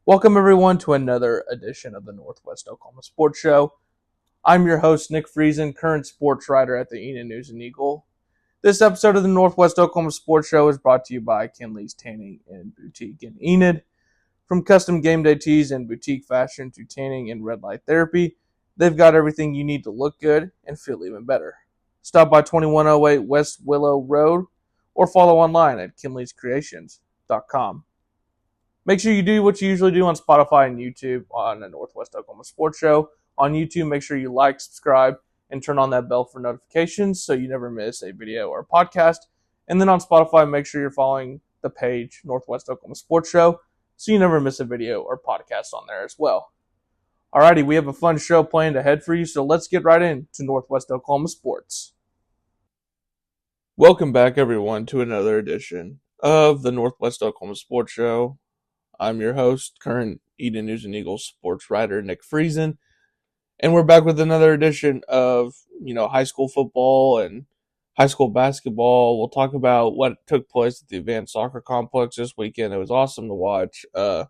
Welcome, everyone, to another edition of the Northwest Oklahoma Sports Show. I'm your host, Nick Friesen, current sports writer at the Enid News and Eagle. This episode of the Northwest Oklahoma Sports Show is brought to you by Kinley's Tanning and Boutique in Enid. From custom game day tees and boutique fashion to tanning and red light therapy, they've got everything you need to look good and feel even better. Stop by 2108 West Willow Road or follow online at kinleyscreations.com. Make sure you do what you usually do on Spotify and YouTube on the Northwest Oklahoma Sports Show. On YouTube, make sure you like, subscribe, and turn on that bell for notifications so you never miss a video or podcast. And then on Spotify, make sure you're following the page Northwest Oklahoma Sports Show so you never miss a video or podcast on there as well. Alrighty, we have a fun show planned ahead for you, so let's get right into Northwest Oklahoma Sports. Welcome back, everyone, to another edition of the Northwest Oklahoma Sports Show. I'm your host, current Enid News and Eagle sports writer, Nick Friesen, and we're back with another edition of, high school football and high school basketball. We'll talk about what took place at the Advanced Soccer Complex this weekend. It was awesome to watch the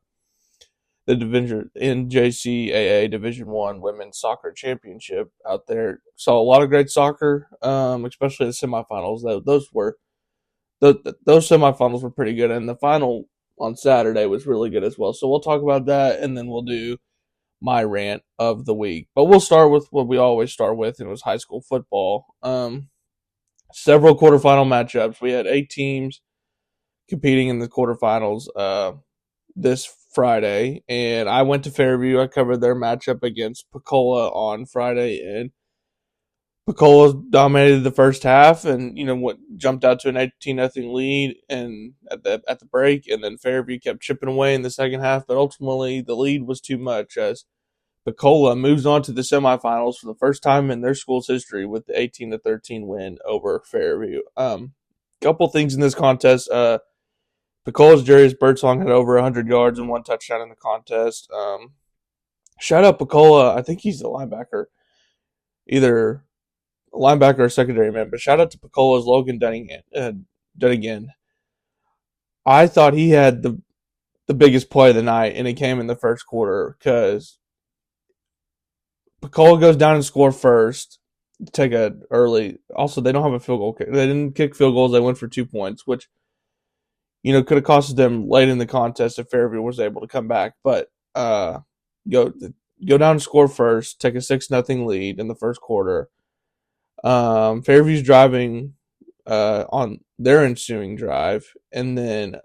division NJCAA Division I Women's Soccer Championship out there. Saw a lot of great soccer, especially the semifinals. Those semifinals were pretty good, and the final on Saturday was really good as well. So we'll talk about that, and then we'll do my rant of the week. But we'll start with what we always start with, and it was high school football. Several quarterfinal matchups. We had 8 teams competing in the quarterfinals this Friday, and I went to Fairview. I covered their matchup against Pensacola on Friday, and Pensacola dominated the first half, and what jumped out to an 18-0 lead, and at the break, and then Fairview kept chipping away in the second half, but ultimately the lead was too much as Pensacola moves on to the semifinals for the first time in their school's history with the 18-13 win over Fairview. Couple things in this contest. Pencola's Jarius Birdsong had over 100 yards and 1 touchdown in the contest. Shout out Pensacola. I think he's the linebacker, either a linebacker or secondary man. But shout out to Pencola's Logan Dunnigan. I thought he had the biggest play of the night, and it came in the first quarter because Pensacola goes down and score first to take a early. Also, they don't have a field goal kick. They didn't kick field goals. They went for 2 points, which could have costed them late in the contest if Fairview was able to come back. But go down and score first, take a 6-0 lead in the first quarter. Fairview's driving on their ensuing drive, and then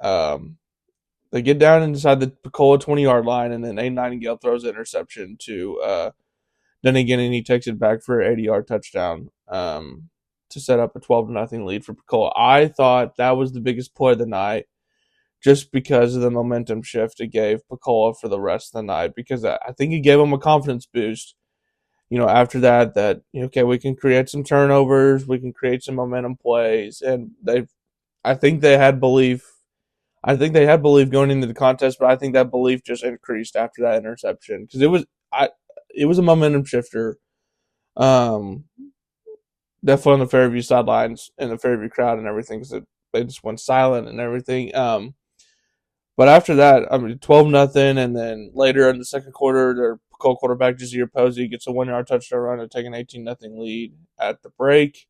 they get down inside the Pensacola 20-yard line, and then A. Nightingale throws an interception to Dunnigan, and he takes it back for an 80-yard touchdown to set up a 12-0 lead for Pensacola. I thought that was the biggest play of the night just because of the momentum shift it gave Pensacola for the rest of the night, because I think it gave them a confidence boost. After that, okay, we can create some turnovers, we can create some momentum plays, and I think they had belief. I think they had belief going into the contest, but I think that belief just increased after that interception because it was a momentum shifter. Definitely on the Fairview sidelines and the Fairview crowd and everything, because they just went silent and everything. But after that, 12-0, and then later in the second quarter, their quarterback Jazeer Posey gets a 1-yard touchdown run to take an 18-0 lead at the break.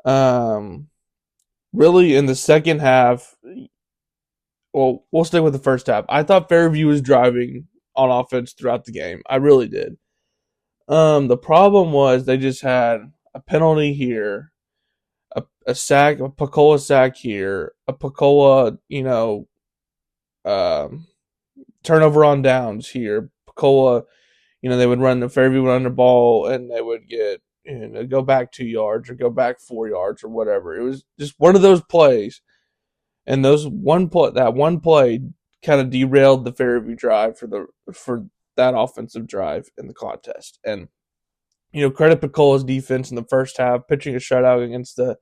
Really, in the second half, well, we'll stay with the first half. I thought Fairview was driving on offense throughout the game. I really did. The problem was they just had a penalty here, a sack, a Pensacola sack here, a Pensacola, turnover on downs here. Pensacola, they would run the Fairview would run the ball, and they would get go back 2 yards or go back 4 yards or whatever. It was just one of those plays, and that one play kind of derailed the Fairview drive for that offensive drive in the contest. And credit Pencola's defense in the first half, pitching a shutout against the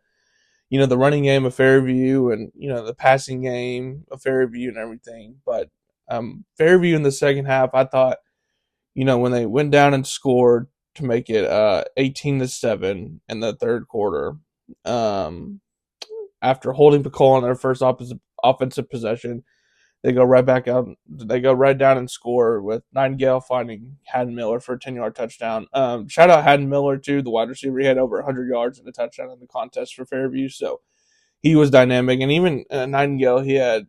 running game of Fairview and the passing game of Fairview and everything. But Fairview in the second half, I thought, when they went down and scored to make it 18-7 in the third quarter, after holding Pensacola on their first offensive possession, they go right back out. They go right down and score with Nightingale finding Haddon Miller for a 10-yard touchdown. Shout out Haddon Miller, too, the wide receiver. He had over 100 yards and a touchdown in the contest for Fairview, so he was dynamic. And even Nightingale, he had,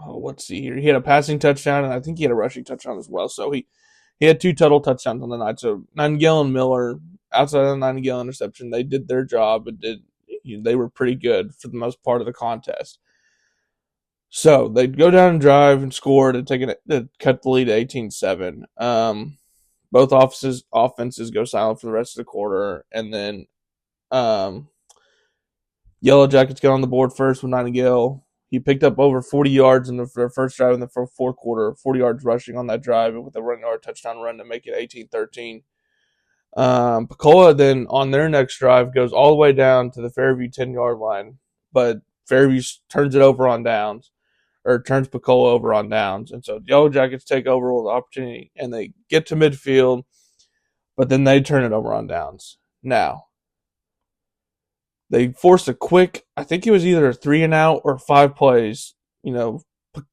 let's see here. He had a passing touchdown, and I think he had a rushing touchdown as well. So he had 2 total touchdowns on the night. So Nightingale and Miller, outside of the Nightingale interception, they did their job and they were pretty good for the most part of the contest. So they'd go down and drive and score to cut the lead to 18-7. Both offenses go silent for the rest of the quarter, and then Yellow Jackets get on the board first with Nightingale. He picked up over 40 yards in their first drive in the fourth quarter, 40 yards rushing on that drive with a 1-yard touchdown run to make it 18-13. Pecola then on their next drive goes all the way down to the Fairview 10-yard line, but Fairview turns it over on downs, or turns Pecola over on downs. And so Yellow Jackets take over with the opportunity, and they get to midfield, but then they turn it over on downs. Now, they forced a quick, I think it was either a 3-and-out or 5 plays,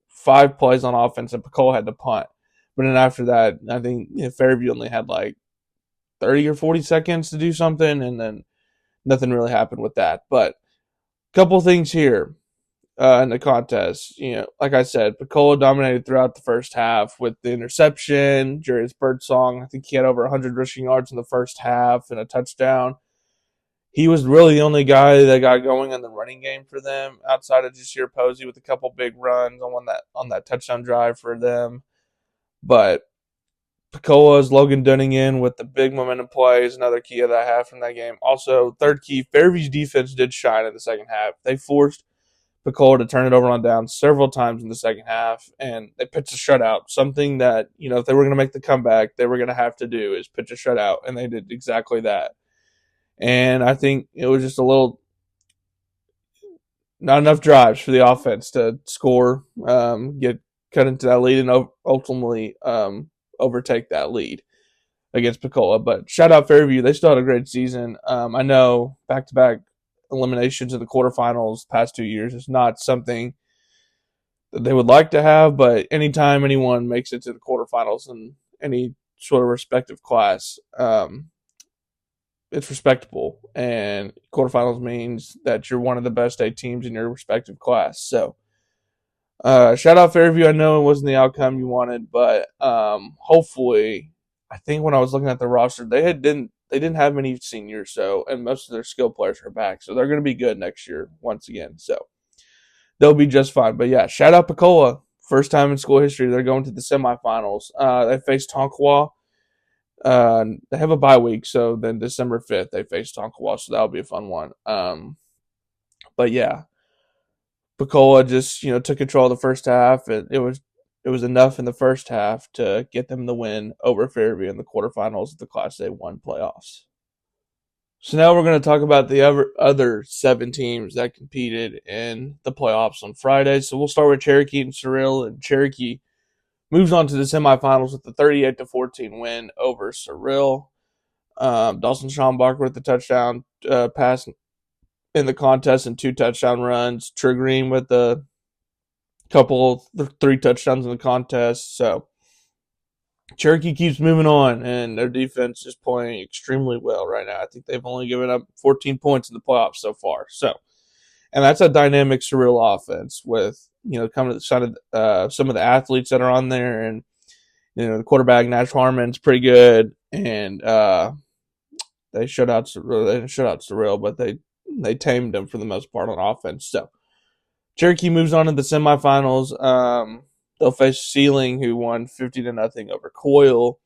5 plays on offense, and Pecola had to punt. But then after that, I think Fairview only had like 30 or 40 seconds to do something, and then nothing really happened with that. But a couple things here in the contest. Like I said, Pecola dominated throughout the first half with the interception, Jarius Birdsong. I think he had over 100 rushing yards in the first half and a touchdown. He was really the only guy that got going in the running game for them outside of Jasir Posey with a couple big runs on that touchdown drive for them. But Pecola's Logan Dunningen with the big momentum plays, another key of that half from that game. Also, third key, Fairview's defense did shine in the second half. They forced Pecola to turn it over on downs several times in the second half, and they pitched a shutout, something that, if they were going to make the comeback, they were going to have to do is pitch a shutout, and they did exactly that. And I think it was just not enough drives for the offense to score, get cut into that lead, and ultimately overtake that lead against Pecola. But shout out Fairview. They still had a great season. I know back-to-back eliminations in the quarterfinals the past 2 years is not something that they would like to have, but anytime anyone makes it to the quarterfinals in any sort of respective class, it's respectable, and quarterfinals means that you're one of the best 8 teams in your respective class. So, shout out Fairview. I know it wasn't the outcome you wanted, but hopefully, I think when I was looking at the roster, they didn't have many seniors, and most of their skill players are back, so they're going to be good next year once again. So they'll be just fine. But yeah, shout out Pecola. First time in school history, they're going to the semifinals. They face Tonkawa. They have a bye week, so then December 5th they face Tonkawa, so that'll be a fun one. But yeah, Pecola just took control of the first half, and it was enough in the first half to get them the win over Fairview in the quarterfinals of the Class A1 playoffs. So now we're going to talk about the other 7 teams that competed in the playoffs on Friday. So we'll start with Cherokee and Surreal, and Cherokee moves on to the semifinals with the 38-14 win over Surreal. Dawson Schombacher with the touchdown pass in the contest and 2 touchdown runs. Green with a couple, 3 touchdowns in the contest. So Cherokee keeps moving on, and their defense is playing extremely well right now. I think they've only given up 14 points in the playoffs so far. So, and that's a dynamic Surreal offense with coming to the side of some of the athletes that are on there, and the quarterback Nash Harmon's pretty good, and they shut out Surreal, but they tamed them for the most part on offense. So Cherokee moves on to the semifinals. They'll face Sealing, who won 50-0 over Coyle.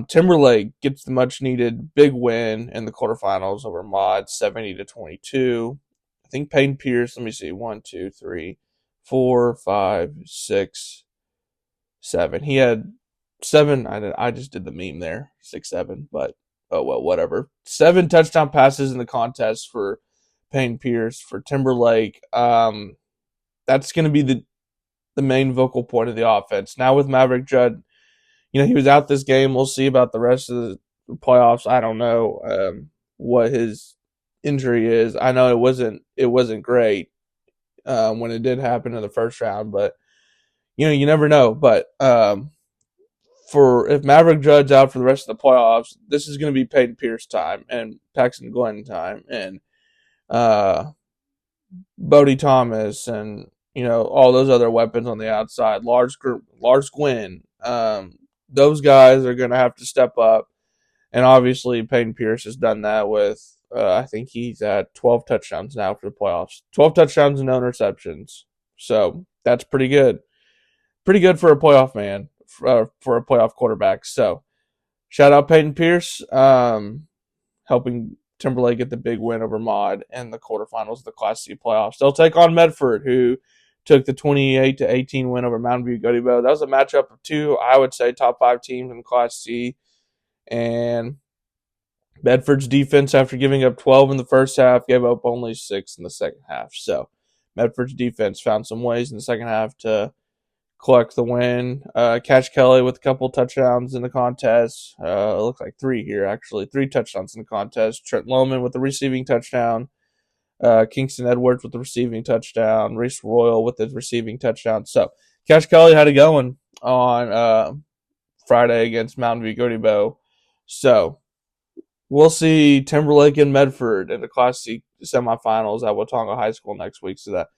Timberlake gets the much-needed big win in the quarterfinals over Mod, 70-22. I think Payne Pierce, let me see, 1, 2, 3, 4, 5, 6, 7. He had 7. I just did the meme there, 6, 7, but oh well, whatever. 7 touchdown passes in the contest for Payne Pierce. For Timberlake, that's going to be the main vocal point of the offense. Now with Maverick Judd, he was out this game. We'll see about the rest of the playoffs. I don't know what his injury is. I know it wasn't great. when it did happen in the first round. But you never know. But for if Maverick Judd's out for the rest of the playoffs, this is going to be Peyton Pierce time and Paxton Glenn time and Bodie Thomas and all those other weapons on the outside. Lars Gwynn. Those guys are going to have to step up, and obviously Peyton Pierce has done that with. I think he's at 12 touchdowns now for the playoffs. 12 touchdowns and no interceptions. So that's pretty good. Pretty good for a playoff man, for a playoff quarterback. So shout out Peyton Pierce, helping Timberlake get the big win over Mod in the quarterfinals of the Class C playoffs. They'll take on Medford, who took the 28-18 win over Mountain View Godibo. That was a matchup of two, I would say, top 5 teams in Class C. And Medford's defense, after giving up 12 in the first half, gave up only 6 in the second half. So Medford's defense found some ways in the second half to collect the win. Cash Kelly with a couple touchdowns in the contest. It looks like 3 here, actually. 3 touchdowns in the contest. Trent Lohman with the receiving touchdown. Kingston Edwards with the receiving touchdown. Reese Royal with the receiving touchdown. So Cash Kelly had it going on Friday against Mountain View Godibo. So we'll see Timberlake and Medford in the Class C semifinals at Watonga High School next week. So that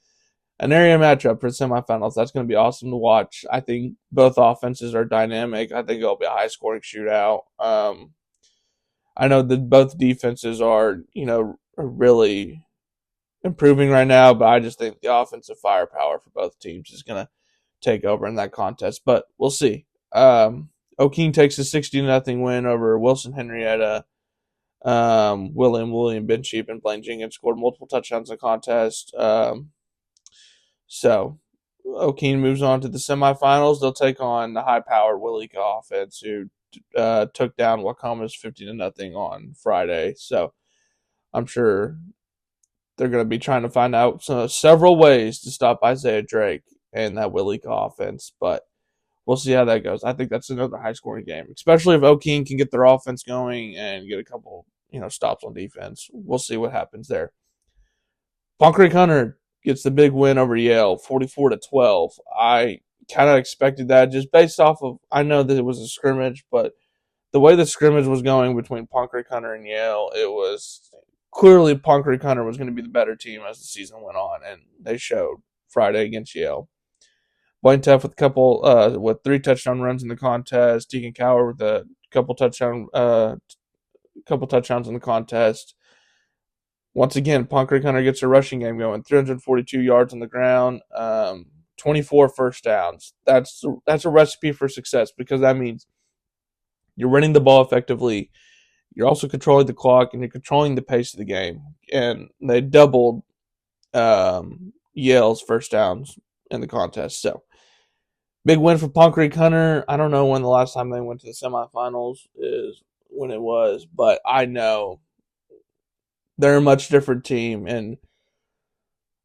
an area matchup for the semifinals. That's going to be awesome to watch. I think both offenses are dynamic. I think it'll be a high-scoring shootout. I know that both defenses are, really improving right now, but I just think the offensive firepower for both teams is going to take over in that contest. But we'll see. O'Keene takes a 60-0 win over Wilson Henrietta. William Bencheap and Blaine Jenkins scored multiple touchdowns in the contest. So O'Keene moves on to the semifinals. They'll take on the high-powered Willika offense, who took down Wacoma's 50-0 on Friday. So I'm sure they're going to be trying to find out several ways to stop Isaiah Drake and that Willika offense. But we'll see how that goes. I think that's another high-scoring game, especially if O'Keene can get their offense going and get a couple, stops on defense. We'll see what happens there. Pond Creek Hunter gets the big win over Yale, 44-12. I kind of expected that just based off of, I know that it was a scrimmage, but the way the scrimmage was going between Pond Creek Hunter and Yale, it was clearly Pond Creek Hunter was going to be the better team as the season went on, and they showed Friday against Yale. Blaine Teff with a couple, with 3 touchdown runs in the contest. Deacon Cower with a couple touchdowns in the contest. Once again, Pond Creek Hunter gets a rushing game going. 342 yards on the ground, 24 first downs. That's a recipe for success, because that means you're running the ball effectively. You're also controlling the clock, and you're controlling the pace of the game. And they doubled Yale's first downs in the contest. So big win for Pond Creek Hunter. I don't know when the last time they went to the semifinals is when it was, but I know they're a much different team, and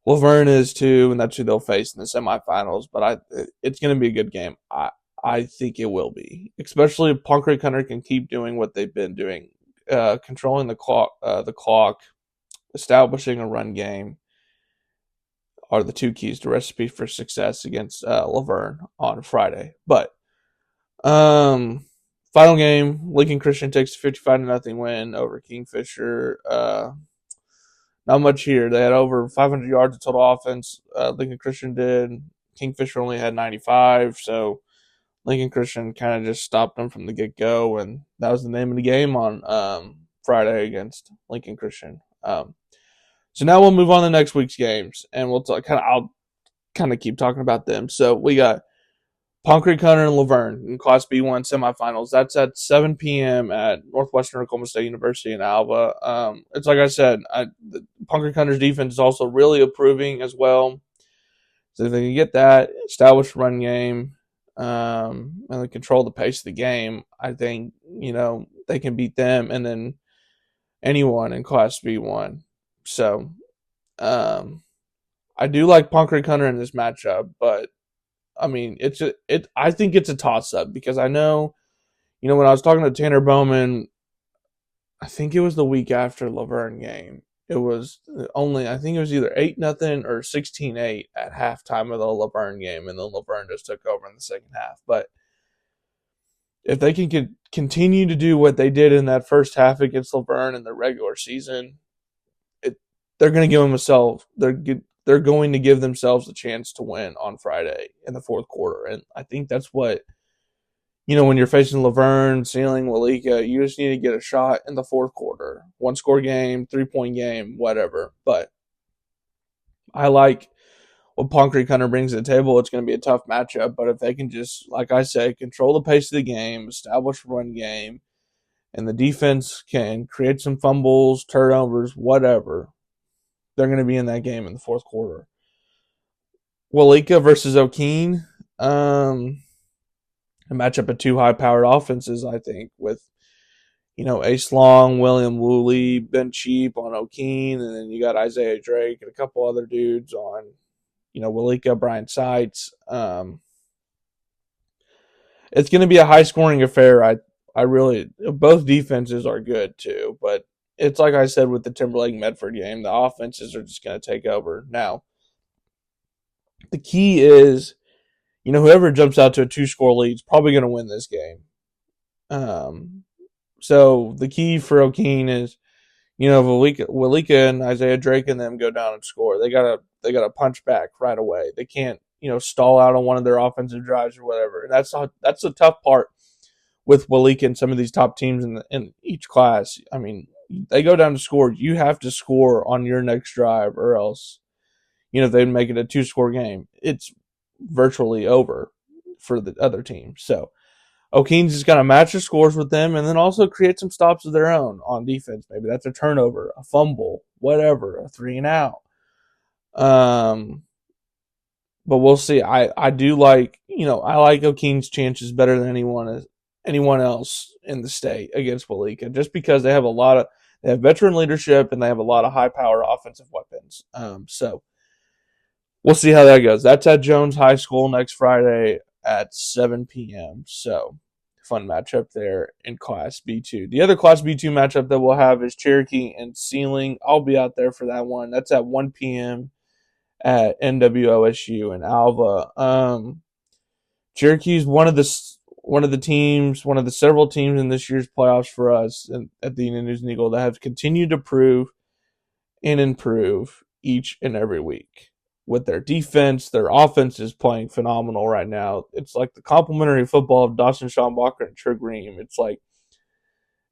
Laverne is too, and that's who they'll face in the semifinals. But it's going to be a good game. I think it will be, especially if Pond Creek Hunter can keep doing what they've been doing, controlling the clock, establishing a run game are the 2 keys to recipe for success against Laverne on Friday. But final game, Lincoln Christian takes a 55-0 win over Kingfisher. Not much here. They had over 500 yards of total offense. Lincoln Christian did. Kingfisher only had 95, so Lincoln Christian kind of just stopped them from the get-go, and that was the name of the game on Friday against Lincoln Christian. So now we'll move on to next week's games, and I'll kind of keep talking about them. So we got Pond Creek Hunter and Laverne in Class B1 semifinals. That's at 7 p.m. at Northwestern Oklahoma State University in Alva. It's like I said, Pond Creek Hunter's defense is also really improving as well. So if they can get that, establish a run game, and they control the pace of the game, I think, they can beat them and then anyone in Class B1. So, I do like Pond Creek Hunter in this matchup, but I mean, I think it's a toss-up, because I know, when I was talking to Tanner Bowman, I think it was the week after Laverne game, It was only, I think it was either 8-0 or 16-8 at halftime of the Laverne game, and then Laverne just took over in the second half. But if they can continue to do what they did in that first half against Laverne in the regular season, they're going to give themselves they're going to give themselves a chance to win on Friday in the fourth quarter. And I think that's what, when you're facing Laverne, Sealing, Walika, you just need to get a shot in the fourth quarter. 1-score game, 3-point game, whatever. But I like what Palm Creek Hunter brings to the table. It's going to be a tough matchup, but if they can just, like I said, control the pace of the game, establish a run game, and the defense can create some fumbles, turnovers, whatever, they're going to be in that game in the fourth quarter. Walika versus O'Keene, a matchup of two high-powered offenses, I think, with, Ace Long, William Woolley, Ben Cheap on O'Keene, and then you got Isaiah Drake and a couple other dudes on, Walika, Brian Seitz. It's going to be a high-scoring affair. I really, both defenses are good too, but it's like I said with the Timberlake Medford game, the offenses are just going to take over. Now, the key is, whoever jumps out to a 2-score lead is probably going to win this game. So the key for O'Keene is, Walika and Isaiah Drake and them go down and score. They gotta punch back right away. They can't, stall out on one of their offensive drives or whatever. And that's the tough part with Walika and some of these top teams in each class. I mean, they go down to score. You have to score on your next drive, or else, if they make it a 2-score game, it's virtually over for the other team. So O'Keene's just got to match the scores with them and then also create some stops of their own on defense. Maybe that's a turnover, a fumble, whatever, a 3-and-out. But we'll see. I do like, I like O'Keene's chances better than anyone else in the state against Walika, just because they have veteran leadership and they have a lot of high power offensive weapons. So we'll see how that goes. That's at Jones High School next Friday at 7 p.m. So fun matchup there in Class B2. The other Class B2 matchup that we'll have is Cherokee and Sealing. I'll be out there for that one. That's at 1 p.m. at NWOSU in Alva. Cherokee's one of the several teams in this year's playoffs for us at the Enid News and Eagle that have continued to prove and improve each and every week. With their defense, their offense is playing phenomenal right now. It's like the complementary football of Dawson Schombacher and Trent Green. It's like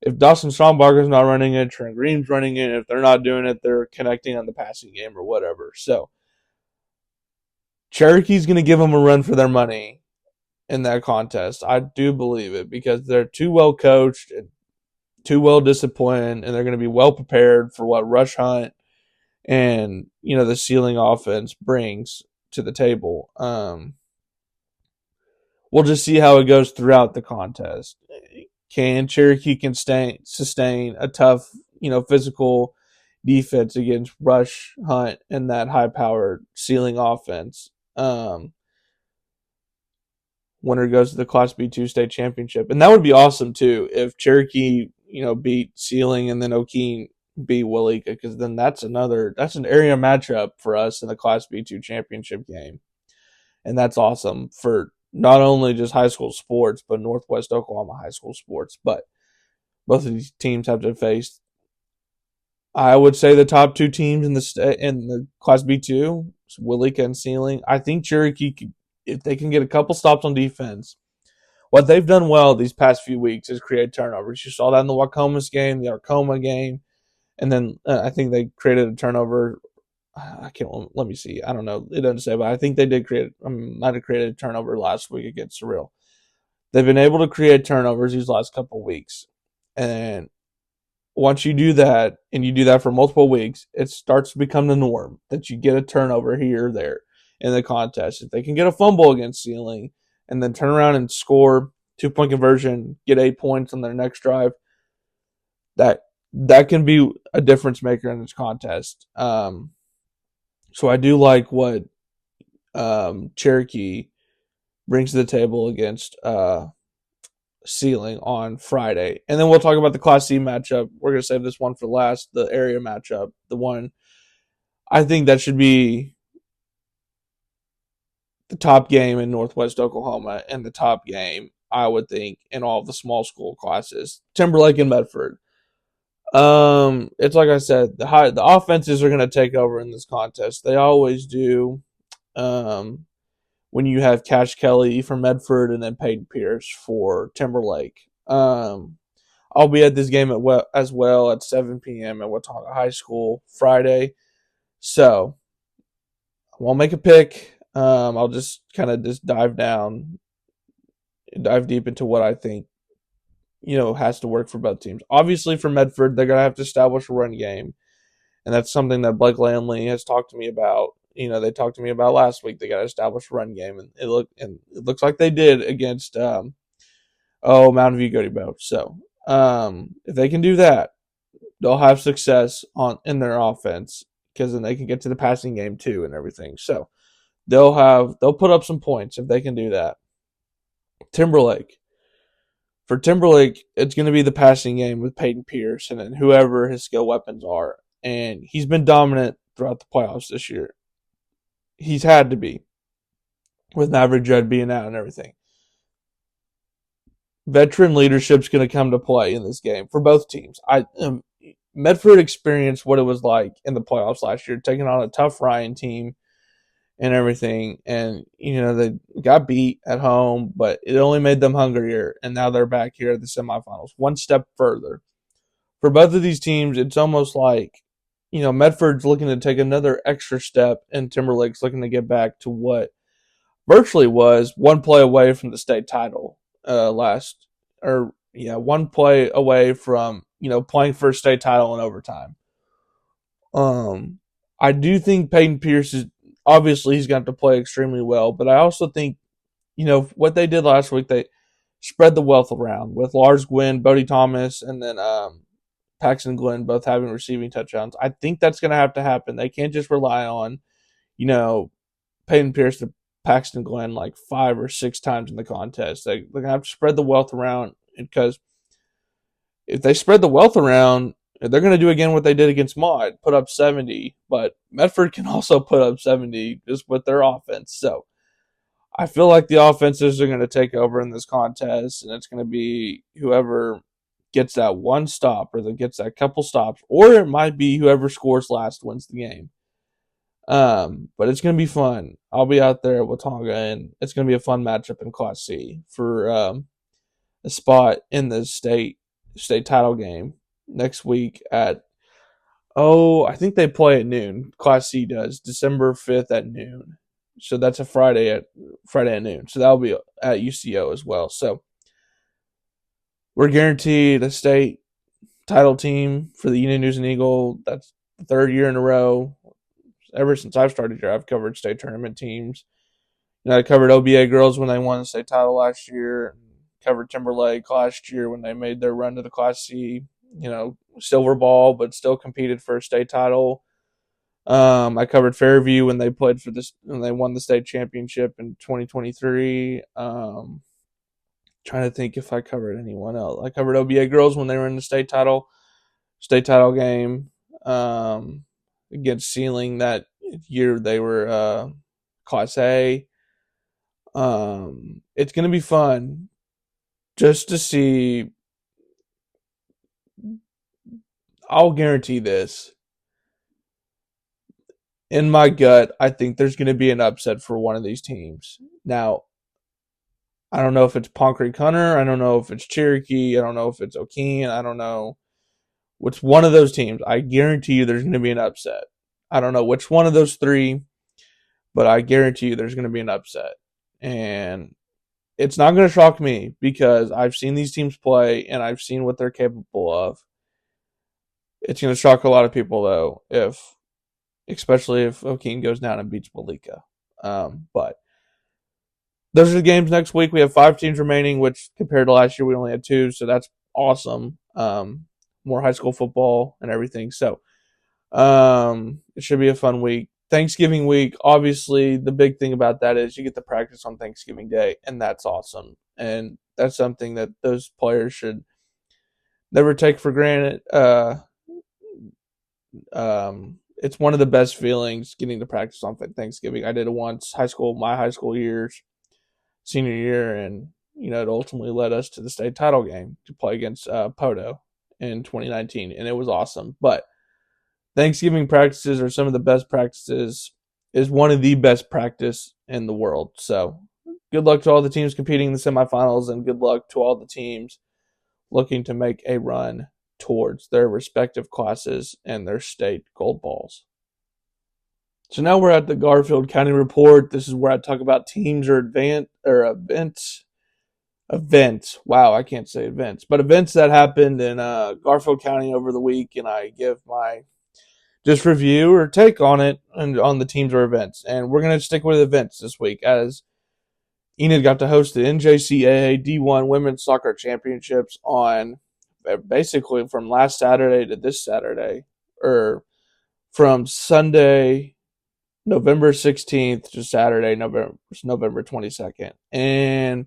if Dawson Schombacher's not running it, Trent Green's running it. If they're not doing it, they're connecting on the passing game or whatever. So Cherokee's going to give them a run for their money in that contest. I do believe it because they're too well coached and too well disciplined, and they're going to be well prepared for what Rush Hunt and, the Sealing offense brings to the table. We'll just see how it goes throughout the contest. Can Cherokee sustain a tough, physical defense against Rush Hunt and that high-powered Sealing offense? Winner goes to the Class B2 state championship. And that would be awesome, too, if Cherokee, beat Sealing and then O'Keene beat Walika, because then that's an area matchup for us in the Class B2 championship game. And that's awesome for not only just high school sports, but Northwest Oklahoma high school sports. But both of these teams have to face, I would say, the top two teams in the Class B2, Walika and Sealing. I think Cherokee, if they can get a couple stops on defense, what they've done well these past few weeks is create turnovers. You saw that in the Wacomas game, the Arcoma game, and then I think they created a turnover. Let me see. I don't know. It doesn't say, but I think they did might have created a turnover last week against Surreal. They've been able to create turnovers these last couple of weeks. And once you do that, and you do that for multiple weeks, it starts to become the norm that you get a turnover here or there in the contest. If they can get a fumble against Sealing and then turn around and score 2-point conversion, get 8 points on their next drive, that can be a difference maker in this contest. So I do like what Cherokee brings to the table against ceiling on Friday. And then we'll talk about the Class C matchup. We're going to save this one for last, the area matchup. The one I think that should be the top game in Northwest Oklahoma and the top game, I would think, in all of the small school classes. Timberlake and Medford. It's like I said, the offenses are going to take over in this contest. They always do. When you have Cash Kelly for Medford and then Peyton Pierce for Timberlake. I'll be at this game as well at 7 p.m. at Watauga High School Friday. So I won't make a pick. I'll just kind of dive deep into what I think has to work for both teams. Obviously, for Medford, they're going to have to establish a run game, and that's something that Blake Landley has talked to me about. They talked to me about last week. They got to establish a run game, and it looks like they did against Mountain View Goody Bow. So if they can do that, they'll have success in their offense, because then they can get to the passing game too and everything. So they'll put up some points if they can do that. Timberlake. For Timberlake, it's going to be the passing game with Peyton Pierce and then whoever his skill weapons are. And he's been dominant throughout the playoffs this year. He's had to be, with Maverick Judd being out and everything. Veteran leadership's going to come to play in this game for both teams. Medford experienced what it was like in the playoffs last year, taking on a tough Ryan team and everything, and they got beat at home, but it only made them hungrier, and now they're back here at the semifinals, one step further. For both of these teams, it's almost like Medford's looking to take another extra step, and Timberlake's looking to get back to what virtually was one play away from the state title one play away from playing for a state title in overtime. I do think Peyton Pierce is obviously he's got to play extremely well, but I also think what they did last week, they spread the wealth around with Lars Gwynn, Bodie Thomas, and then Paxton Glenn both having receiving touchdowns. I think that's going to have to happen. They can't just rely on Peyton Pierce to Paxton Glenn like 5 or 6 times in the contest. They're going to have to spread the wealth around, because if they spread the wealth around, they're going to do again what they did against Maud, put up 70. But Medford can also put up 70 just with their offense. So I feel like the offenses are going to take over in this contest, and it's going to be whoever gets that one stop or that gets that couple stops, or it might be whoever scores last wins the game. But it's going to be fun. I'll be out there at Watauga, and it's going to be a fun matchup in Class C for a spot in the state title game next week at I think they play at noon. Class C does, December 5th at noon. So that's a Friday at noon. So that'll be at UCO as well. So we're guaranteed a state title team for the Enid News and Eagle. That's the 3rd year in a row. Ever since I've started here, I've covered state tournament teams. I covered OBA girls when they won the state title last year. Covered Timberlake last year when they made their run to the Class C, silver ball, but still competed for a state title. I covered Fairview when they played when they won the state championship in 2023. Trying to think if I covered anyone else. I covered OBA girls when they were in the state title game against Sealing that year. They were Class A. It's going to be fun just to see. I'll guarantee this. In my gut, I think there's going to be an upset for one of these teams. Now, I don't know if it's Ponk Creek Hunter. I don't know if it's Cherokee. I don't know if it's O'Keene. I don't know. Which one of those teams? I guarantee you there's going to be an upset. I don't know which one of those 3, but I guarantee you there's going to be an upset. And it's not going to shock me, because I've seen these teams play and I've seen what they're capable of. It's going to shock a lot of people, though, especially if O'Keene goes down and beats Malika. But those are the games next week. We have 5 teams remaining, which compared to last year, we only had 2. So that's awesome. More high school football and everything. So it should be a fun week. Thanksgiving week, obviously, the big thing about that is you get to practice on Thanksgiving Day, and that's awesome. And that's something that those players should never take for granted. It's one of the best feelings getting to practice on Thanksgiving. I did it once, my high school years, senior year, and it ultimately led us to the state title game to play against Poto in 2019, and it was awesome. But Thanksgiving practices are some of the best practices, is one of the best practice in the world. So good luck to all the teams competing in the semifinals, and good luck to all the teams looking to make a run towards their respective classes and their state gold balls. So now we're at the Garfield County Report. This is where I talk about teams or events. Wow, I can't say events, but events that happened in Garfield County over the week, and I give my just review or take on it and on the teams or events. And we're going to stick with events this week, as Enid got to host the NJCAA D1 Women's Soccer Championships on basically from last Saturday to this Saturday, or from Sunday, November 16th to Saturday, November 22nd. And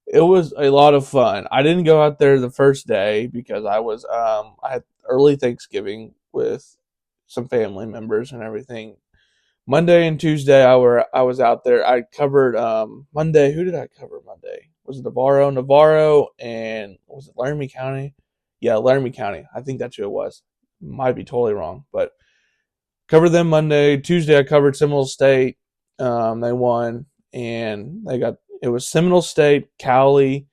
it was a lot of fun. I didn't go out there the first day because I had early Thanksgiving with some family members and everything. Monday and Tuesday I was out there. I covered Monday. Who did I cover Monday? Was it Navarro, and was it Laramie County? Yeah, Laramie County. I think that's who it was. Might be totally wrong, but covered them Monday. Tuesday I covered Seminole State. They won, and it was Seminole State, Cowley,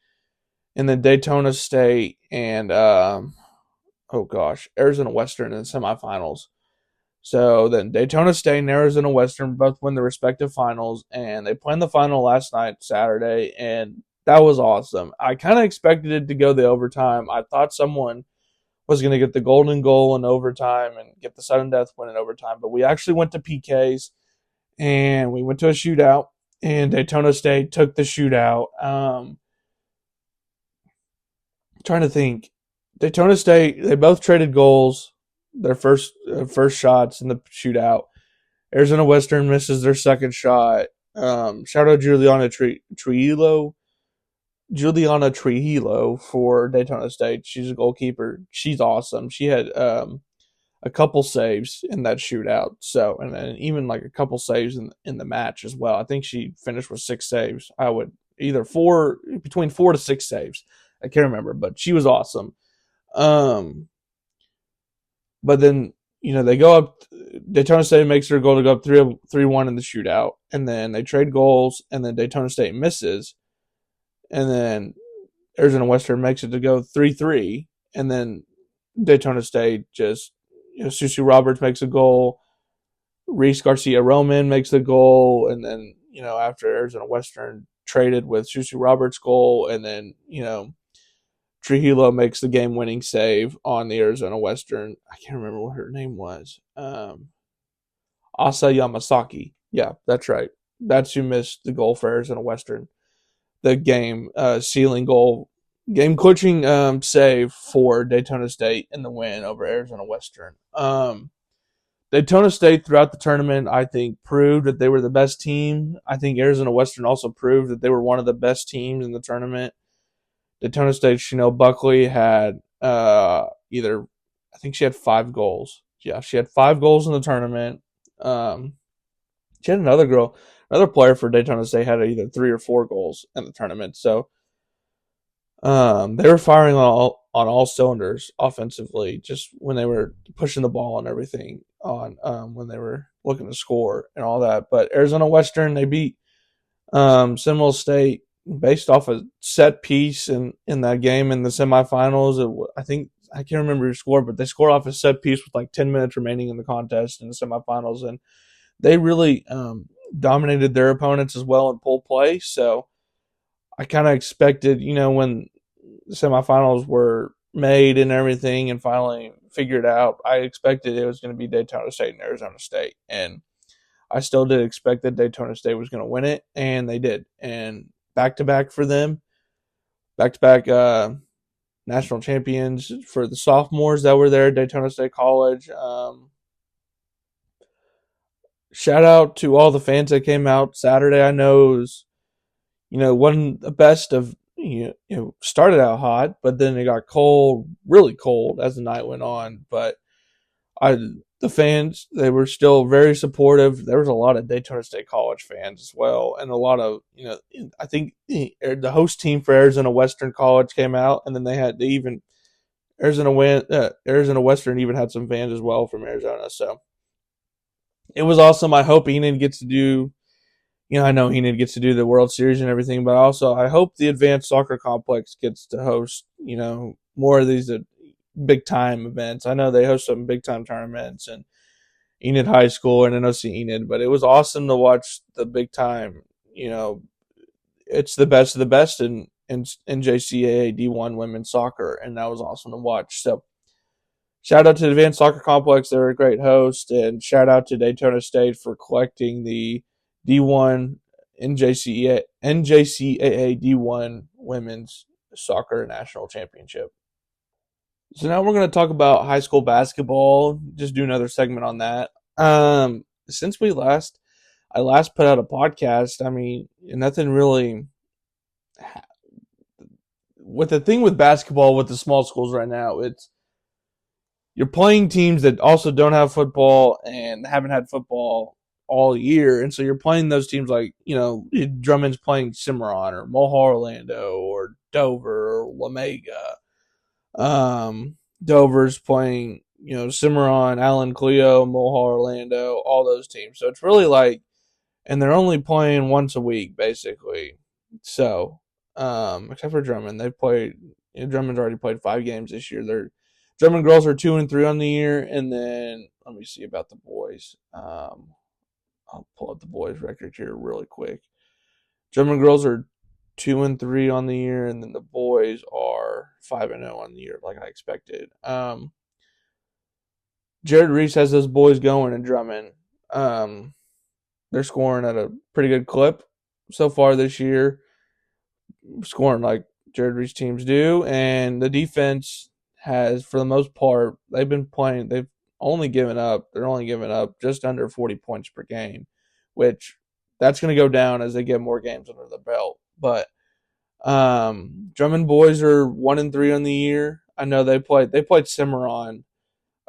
and then Daytona State, and Arizona Western in the semifinals. So then Daytona State and Arizona Western both win the respective finals, and they played in the final last night, Saturday, and that was awesome. I kind of expected it to go the overtime. I thought someone was going to get the golden goal in overtime and get the sudden death win in overtime, but we actually went to PKs, and we went to a shootout, and Daytona State took the shootout. Trying to think. Daytona State, they both traded goals, their first shots in the shootout. Arizona Western misses their second shot. Shout out Juliana Trujillo for Daytona State. She's a goalkeeper. She's awesome. She had a couple saves in that shootout. So, and then even like a couple saves in the match as well. I think she finished with 6 saves. I would between 4 to 6 saves. I can't remember, but she was awesome. But then, they go up. Daytona State makes their goal to go up 3-1 in the shootout, and then they trade goals, and then Daytona State misses, and then Arizona Western makes it to go 3-3, and then Daytona State just, Susie Roberts makes a goal, Reese Garcia Roman makes the goal, and then, after Arizona Western traded with Susie Roberts' goal, and then, Trujillo makes the game-winning save on the Arizona Western. I can't remember what her name was. Asa Yamasaki. Yeah, that's right. That's who missed the goal for Arizona Western. The game sealing goal, game-clinching save for Daytona State in the win over Arizona Western. Daytona State throughout the tournament, I think, proved that they were the best team. I think Arizona Western also proved that they were one of the best teams in the tournament. Daytona State, Chanel Buckley had I think she had 5 goals. Yeah, she had 5 goals in the tournament. She had another player for Daytona State had either 3 or 4 goals in the tournament. So they were firing on all cylinders offensively, just when they were pushing the ball and everything on when they were looking to score and all that. But Arizona Western, they beat Seminole State based off a set piece in that game in the semifinals. I can't remember who scored, but they scored off a set piece with like 10 minutes remaining in the contest in the semifinals, and they really dominated their opponents as well in pool play. So I kind of expected, when the semifinals were made and everything and finally figured out, I expected it was going to be Daytona State and Arizona State, and I still did expect that Daytona State was going to win it, and they did. And back-to-back for them, back-to-back national champions for the sophomores that were there at Daytona State College. shout out to all the fans that came out Saturday. I know it was, wasn't the best of, started out hot, but then it got cold, really cold as the night went on. But I, the fans, they were still very supportive. There was a lot of Daytona State College fans as well, and a lot of, I think the host team for Arizona Western College came out, and then they even Arizona Western even had some fans as well from Arizona. So it was awesome. I hope Enid gets to do, I know Enid gets to do the World Series and everything, but also I hope the Advanced Soccer Complex gets to host, more of these big time events. I know they host some big time tournaments and Enid High School and NOC Enid, but it was awesome to watch the big time. It's the best of the best in JCAA D1 women's soccer, and that was awesome to watch. So shout out to the Advanced Soccer Complex. They're a great host. And shout out to Daytona State for collecting the D1 NJCAA D1 Women's Soccer National Championship. So now we're going to talk about high school basketball. Just do another segment on that. Since I last put out a podcast, I mean, nothing really. With the thing with basketball with the small schools right now, you're playing teams that also don't have football and haven't had football all year. And so you're playing those teams like, Drummond's playing Cimarron or Mohawk Orlando or Dover or Lamega. Dover's playing, Cimarron, Allen Cleo, Mohawk Orlando, all those teams. So it's really like, and they're only playing once a week, basically. So, except for Drummond, Drummond's already played 5 games this year. Drummond girls are 2-3 on the year, and then let me see about the boys. I'll pull up the boys' record here really quick. Drummond girls are 2-3 on the year, and then the boys are 5-0 on the year, like I expected. Jared Reese has those boys going in Drummond. They're scoring at a pretty good clip so far this year, scoring like Jared Reese teams do, and the defense has, for the most part, they're only giving up just under 40 points per game, which that's going to go down as they get more games under the belt. But Drummond boys are 1-3 on the year. I know they played Cimarron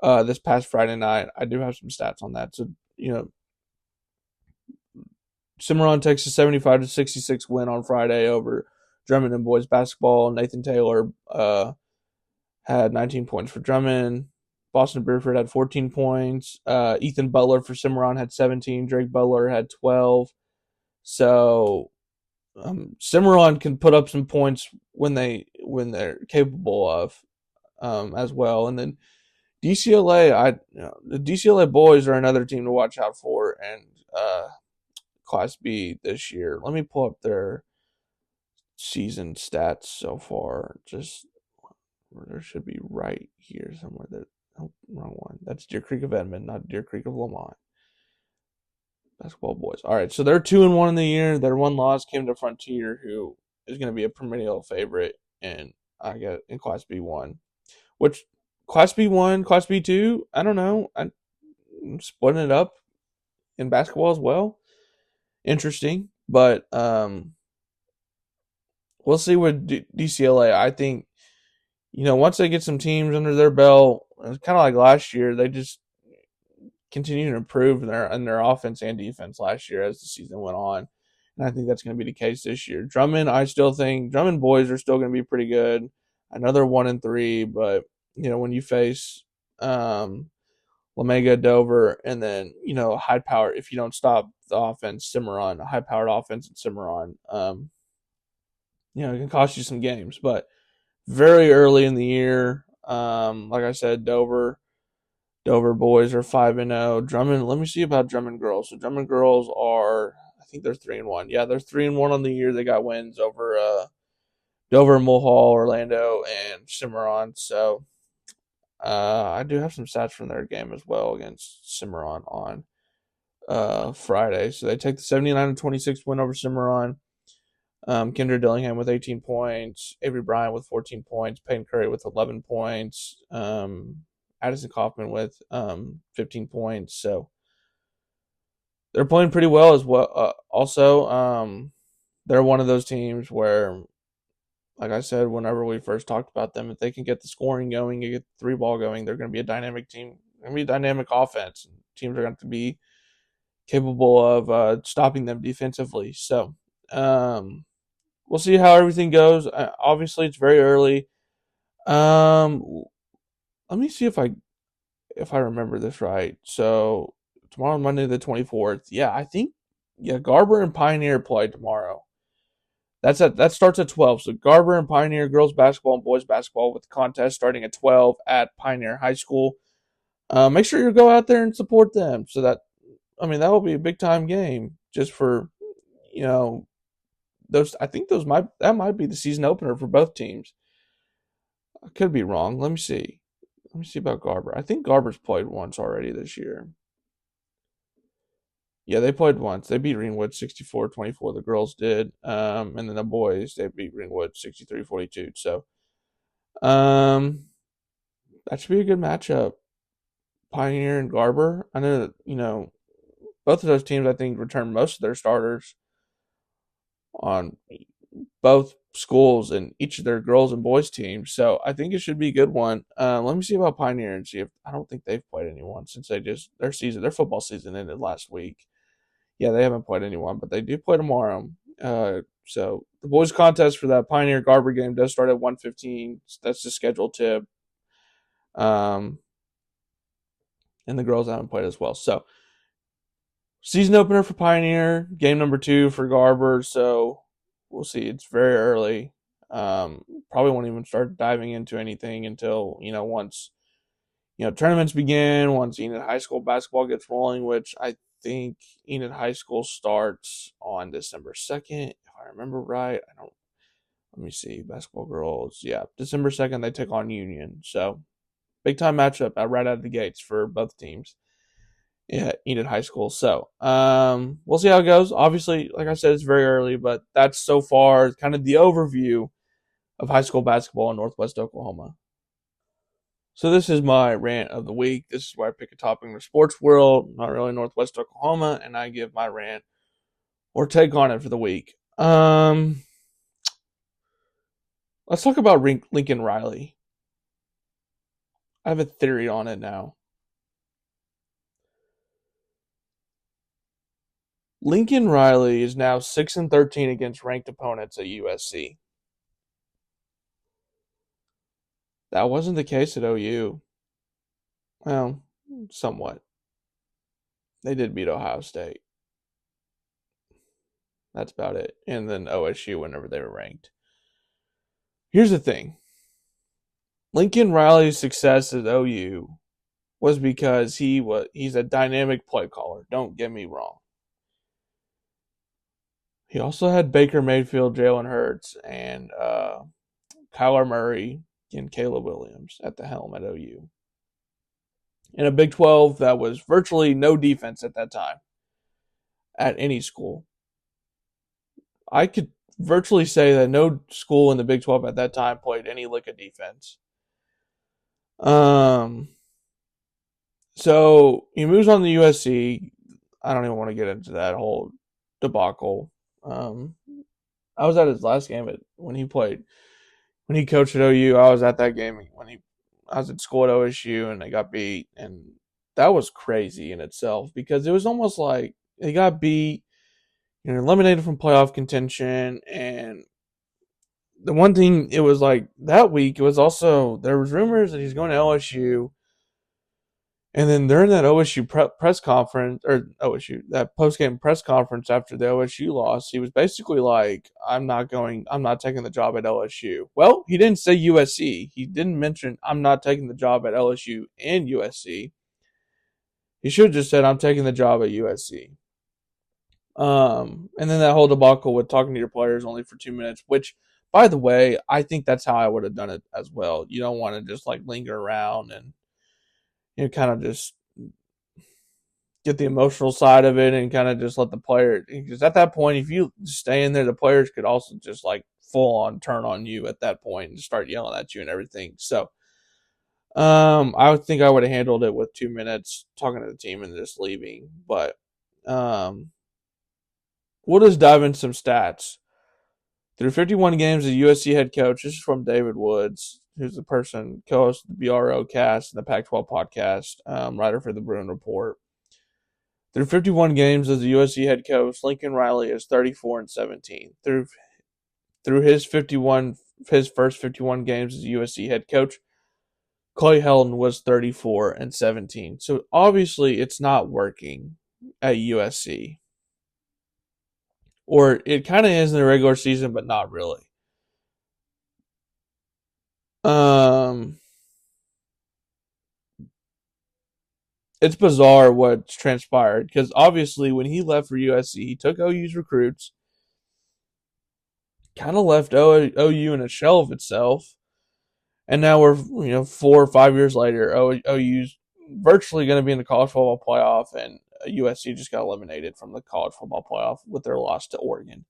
this past Friday night. I do have some stats on that. So, Cimarron takes a 75-66 win on Friday over Drummond and boys basketball. Nathan Taylor had 19 points for Drummond. Boston Burford had 14 points. Ethan Butler for Cimarron had 17. Drake Butler had 12. So Cimarron can put up some points when they're capable of, as well. And then DCLA, the DCLA boys are another team to watch out for, and Class B this year. Let me pull up their season stats so far. Just there should be right here somewhere. Wrong one. That's Deer Creek of Edmond, not Deer Creek of Lamont. Basketball boys. All right, so they're 2-1 in the year. Their one loss came to Frontier, who is going to be a perennial favorite in Class B1. Which Class B1, Class B2, I don't know. I'm splitting it up in basketball as well. Interesting, but we'll see with DCLA. I think, once they get some teams under their belt, it's kind of like last year. They just continue to improve in their offense and defense last year as the season went on, and I think that's going to be the case this year. Drummond, I still think Drummond boys are still going to be pretty good. I know they're 1-3, but when you face Lamega, Dover, and then high power, if you don't stop the offense, Cimarron, a high powered offense at Cimarron, it can cost you some games. But very early in the year, like I said, Dover boys are 5-0. Drummond, let me see about Drummond girls. So Drummond girls are, I think they're 3-1. Yeah, they're 3-1 on the year. They got wins over Dover, Mulhall, Orlando, and Cimarron. So I do have some stats from their game as well against Cimarron on Friday. So they take the 79-26 win over Cimarron. Kendra Dillingham with 18 points, Avery Bryant with 14 points, Peyton Curry with 11 points, Addison Kaufman with 15 points. So they're playing pretty well as well. Also, they're one of those teams where, like I said, whenever we first talked about them, if they can get the scoring going, you get the three ball going, they're going to be a dynamic team. Going to be a dynamic offense. Teams are going to be capable of stopping them defensively. So we'll see how everything goes. Obviously, it's very early. Let me see if I remember this right. So tomorrow, Monday the 24th. Yeah, I think Garber and Pioneer play tomorrow. That starts at 12. So Garber and Pioneer girls basketball and boys basketball with the contest starting at 12 at Pioneer High School. Make sure you go out there and support them. So that will be a big time game just for those. I think that might be the season opener for both teams. I could be wrong. Let me see. Let me see about Garber. I think Garber's played once already this year. Yeah, they played once. They beat Greenwood 64-24. The girls did. And then the boys, they beat Greenwood 63-42. So, that should be a good matchup. Pioneer and Garber. I know that, both of those teams, I think, return most of their starters on both schools and each of their girls and boys teams. So I think it should be a good one. Let me see about Pioneer and see if I don't think they've played anyone since their football season ended last week. Yeah, they haven't played anyone, but they do play tomorrow. So the boys contest for that Pioneer Garber game does start at 1:15. That's the scheduled tip. And the girls haven't played as well. So season opener for Pioneer, game number 2 for Garber. So we'll see. It's very early. Probably won't even start diving into anything until once tournaments begin. Once Enid High School basketball gets rolling, which I think Enid High School starts on December 2nd, if I remember right. Let me see. Basketball girls, yeah, December 2nd they take on Union. So big time matchup right out of the gates for both teams. Yeah, Enid High School. So, we'll see how it goes. Obviously, like I said, it's very early, but that's so far kind of the overview of high school basketball in Northwest Oklahoma. So this is my rant of the week. This is where I pick a topic in the sports world, not really Northwest Oklahoma, and I give my rant or take on it for the week. Let's talk about Lincoln Riley. I have a theory on it now. Lincoln Riley is now 6-13 against ranked opponents at USC. That wasn't the case at OU. Well, somewhat. They did beat Ohio State. That's about it. And then OSU whenever they were ranked. Here's the thing. Lincoln Riley's success at OU was because he's a dynamic play caller. Don't get me wrong. He also had Baker Mayfield, Jalen Hurts, and Kyler Murray and Caleb Williams at the helm at OU. In a Big 12 that was virtually no defense at that time at any school. I could virtually say that no school in the Big 12 at that time played any lick of defense. So he moves on to USC. I don't even want to get into that whole debacle. I was at his last game when he coached at OU. I was at that game I was at school at OSU and they got beat, and that was crazy in itself because it was almost like they got beat, eliminated from playoff contention, and the one thing it was like that week, it was also there was rumors that he's going to LSU. And then during that OSU press conference, or that post-game press conference after the OSU loss, he was basically like, I'm not taking the job at LSU. Well, he didn't say USC. He didn't mention, I'm not taking the job at LSU and USC. He should have just said, I'm taking the job at USC. And then that whole debacle with talking to your players only for 2 minutes, which, by the way, I think that's how I would have done it as well. You don't want to just linger around and kind of just get the emotional side of it and kind of just let the player, because at that point, if you stay in there, the players could also just full on turn on you at that point and start yelling at you and everything. So, I would think I would have handled it with 2 minutes talking to the team and just leaving. But We'll just dive into some stats. Through 51 games as USC head coach, this is from David Woods, who's the person co-host of the BRO cast and the Pac-12 podcast, writer for the Bruin Report. Through 51 games as a USC head coach, Lincoln Riley is 34-17. Through his first 51 games as a USC head coach, Clay Helton was 34-17. So obviously it's not working at USC. Or it kind of is in the regular season, but not really. It's bizarre what's transpired because obviously when he left for USC, he took OU's recruits, kind of left OU in a shell of itself, and now we're 4 or 5 years later, OU's virtually going to be in the college football playoff, and USC just got eliminated from the college football playoff with their loss to Oregon.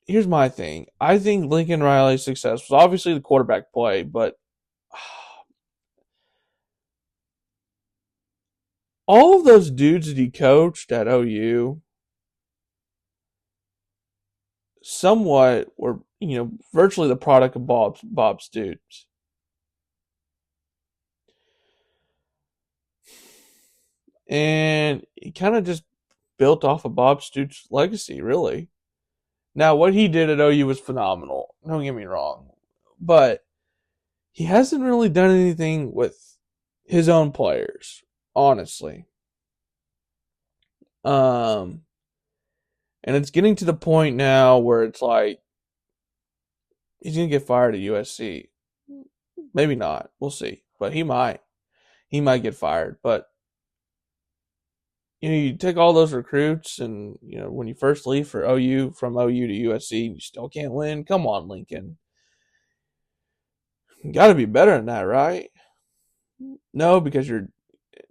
Here's my thing. I think Lincoln Riley's success was obviously the quarterback play, but all of those dudes that he coached at OU somewhat were, virtually the product of Bob Stoops. And he kind of just built off of Bob Stoops' legacy, really. Now, what he did at OU was phenomenal. Don't get me wrong. But he hasn't really done anything with his own players, honestly. And it's getting to the point now where it's like he's going to get fired at USC. Maybe not. We'll see. But he might. He might get fired. But you take all those recruits, and when you first leave from OU to USC, you still can't win. Come on, Lincoln. You got to be better than that, right? No, because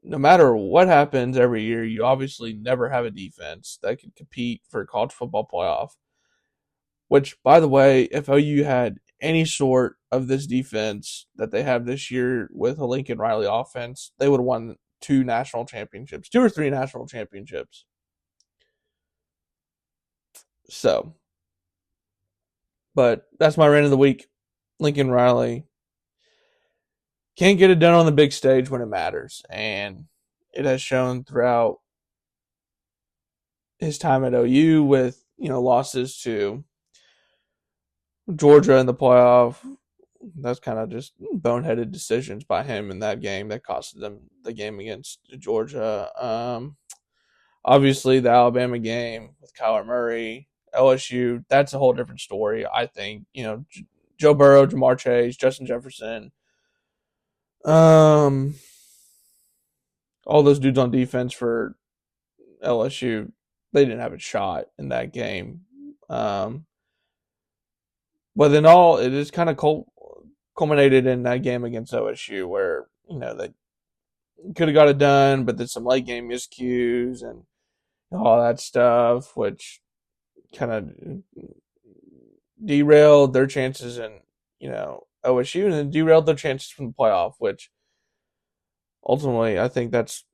no matter what happens every year, you obviously never have a defense that can compete for a college football playoff. Which, by the way, if OU had any sort of this defense that they have this year with a Lincoln Riley offense, they would have won 2 or 3 national championships. So, but that's my rant of the week. Lincoln Riley can't get it done on the big stage when it matters, and it has shown throughout his time at OU with losses to Georgia in the playoff. That's kind of just boneheaded decisions by him in that game that costed them the game against Georgia. Obviously, the Alabama game with Kyler Murray, LSU, that's a whole different story. I think, Joe Burrow, Jamar Chase, Justin Jefferson, all those dudes on defense for LSU, they didn't have a shot in that game. But then it is kind of culminated in that game against OSU where, they could have got it done, but there's some late game miscues and all that stuff, which kind of derailed their chances in, OSU, and then derailed their chances from the playoff, which ultimately I think that's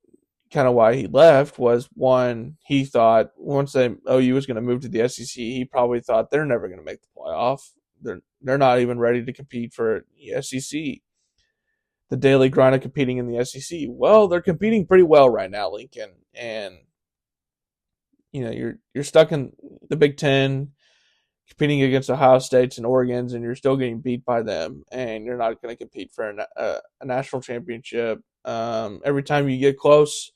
kind of why he left. Was one, he thought once OU was going to move to the SEC, he probably thought they're never going to make the playoff. They're not even ready to compete for the SEC. The daily grind of competing in the SEC. Well, they're competing pretty well right now, Lincoln, and you're stuck in the Big Ten, competing against Ohio States and Oregons, and you're still getting beat by them, and you're not going to compete for a national championship. Every time you get close,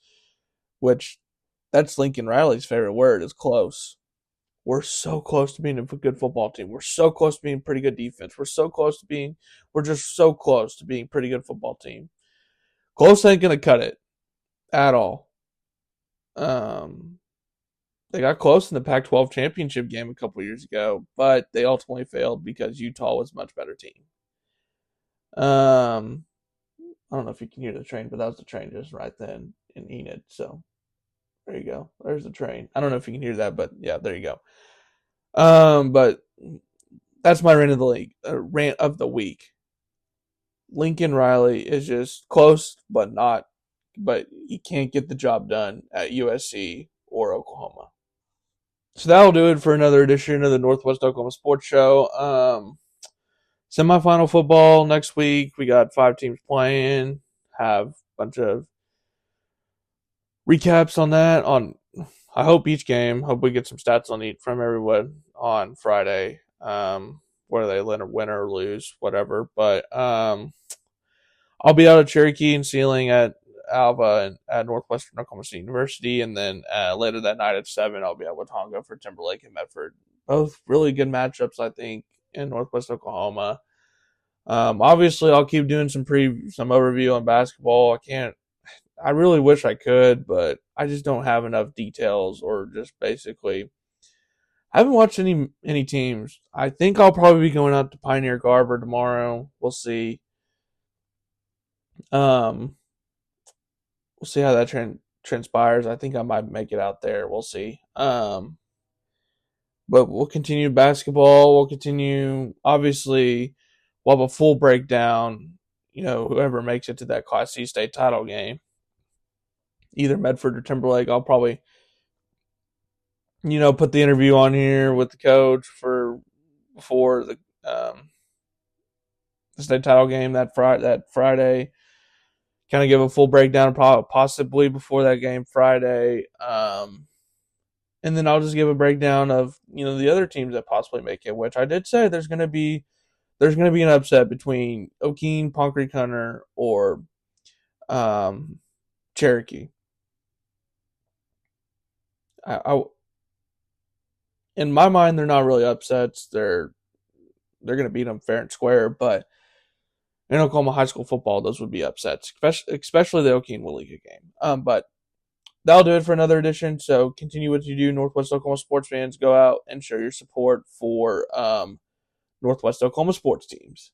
which that's Lincoln Riley's favorite word, is close. We're so close to being a good football team. We're so close to being pretty good defense. We're just so close to being a pretty good football team. Close ain't going to cut it at all. They got close in the Pac-12 championship game a couple years ago, but they ultimately failed because Utah was a much better team. I don't know if you can hear the train, but that was the train just right then in Enid. So there you go. There's the train. I don't know if you can hear that, but yeah, there you go. But that's my rant of the week. Lincoln Riley is just close, but not but he can't get the job done at USC or Oklahoma. So that'll do it for another edition of the Northwest Oklahoma Sports Show. Semifinal football next week. We got 5 teams playing. Have a bunch of recaps on that. I hope each game. Hope we get some stats on each from everyone on Friday. Whether they win or lose, whatever. But I'll be out at Cherokee and Sealing at Alva and at Northwestern Oklahoma State University, and then later that night at 7, I'll be at Watauga for Timberlake and Medford. Both really good matchups, I think, in Northwest Oklahoma. Obviously, I'll keep doing some overview on basketball. I really wish I could, but I just don't have enough details, or just basically I haven't watched any teams. I think I'll probably be going out to Pioneer Garber tomorrow. We'll see. We'll see how that transpires. I think I might make it out there. We'll see. But we'll continue basketball. We'll continue. Obviously, we'll have a full breakdown. Whoever makes it to that Class C state title game, either Medford or Timberlake, I'll probably put the interview on here with the coach before the state title game that Friday. Kind of give a full breakdown, possibly before that game Friday, and then I'll just give a breakdown of the other teams that possibly make it. Which I did say there's going to be an upset between O'Keene, Ponca Creek Hunter, or Cherokee. In my mind, they're not really upsets. They're going to beat them fair and square, but in Oklahoma high school football, those would be upsets, especially the O'Keene Waleeka game. But that'll do it for another edition. So continue what you do, Northwest Oklahoma sports fans. Go out and show your support for Northwest Oklahoma sports teams.